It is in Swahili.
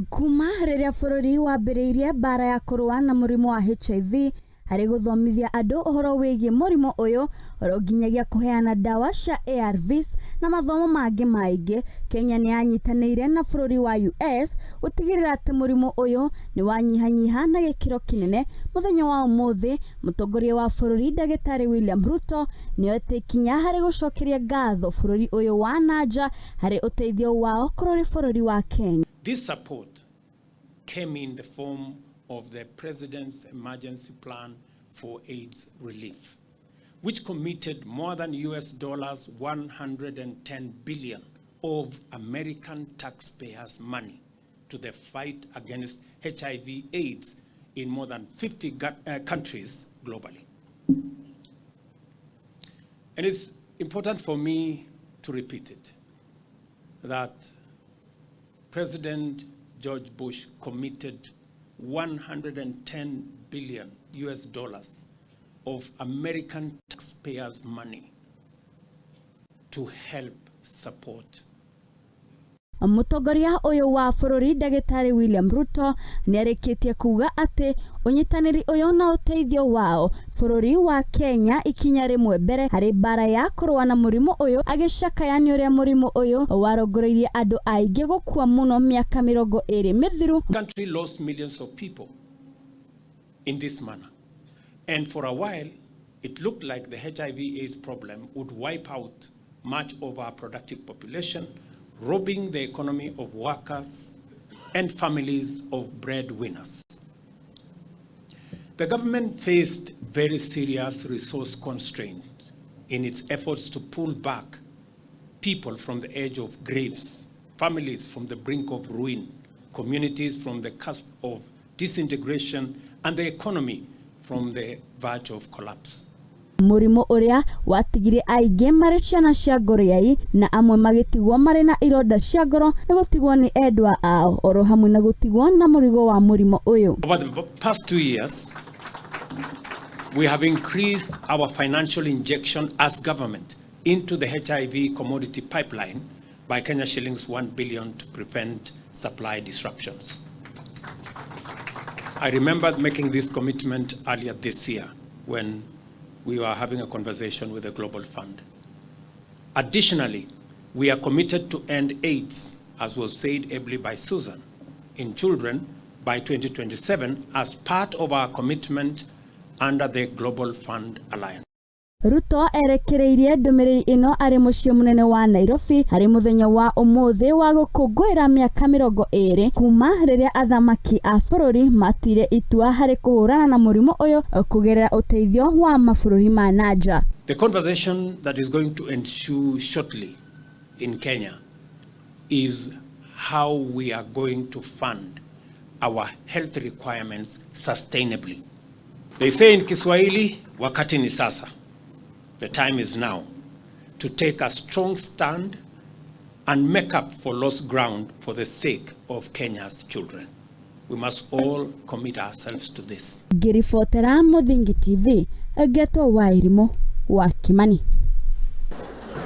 Kuma riria bururi wambiriirie bara ya kurua na murimu wa HIV hari guthomithia andu uhoro wigie murimu uyu oro nginyagia kuheana dawa cia ARVs na mathomo mangi maingi. Kenya ni yanyitanire na bururi wa US utigirira ati murimu uyu ni wanyihanyiha na gikiro kinene. Muthenya wa umuthi mutongoria wa bururi dagitari Ruto ni ote ikinya hari gucokeria ngatho bururi uyu wa nanja hari uteithio wao kurori bururi wa Kenya. This support came in the form of the President's Emergency Plan for AIDS Relief, which committed more than $110 billion of American taxpayers' money to the fight against HIV/AIDS in more than 50 countries globally. And it's important for me to repeat it, that President George Bush committed $110 billion of American taxpayers' money to help support. Mutongoria uyu wa bururi dagitari Ruto niarikitie kuga ati unyitaniri uyu na uteithio wao bururi wa Kenya ikinya rimwe bere hari bara ya kurua na murimu uyu agicakaya ni uria murimu uyu warongoreirie andu aingi gukua muno miaka mirongo 2 mithiru. The country lost millions of people in this manner, and for a while it looked like the HIV/AIDS problem would wipe out much of our productive population, robbing the economy of workers and families of breadwinners. The government faced very serious resource constraints in its efforts to pull back people from the edge of graves, families from the brink of ruin, communities from the cusp of disintegration, and the economy from the verge of collapse. Murimu uria watigire aingi mari ciana cia ngoro yai na amwe magitigwo mari na ironda cia ngoro ni gutigwo ni endwa ao oro hamwe na gutigwo na murigo wa murimu uyu. Over the past 2 years, we have increased our financial injection as government into the HIV commodity pipeline by Kenya shillings 1 billion to prevent supply disruptions. I remember making this commitment earlier this year when we were having a conversation with the Global Fund. Additionally, we are committed to end AIDS, as was said ably by Susan, in children by 2027 as part of our commitment under the Global Fund Alliance. Ruto erekereirie dumiriri ino ari mucii munene wa Nairobi hari muthenya wa umuthi wa gukunguira miaka mirongo 2 kuma riria athamaki a bururi matire itua hari kuhurana na murimu uyu kugerera uteithio wa mabururi ma nanja. The conversation that is going to ensue shortly in Kenya is how we are going to fund our health requirements sustainably. They say in Kiswahili, wakati ni sasa. The time is now to take a strong stand and make up for lost ground for the sake of Kenya's children. We must all commit ourselves to this. Girifotera Muthingi TV, Geto wa Irimu wa Kimani.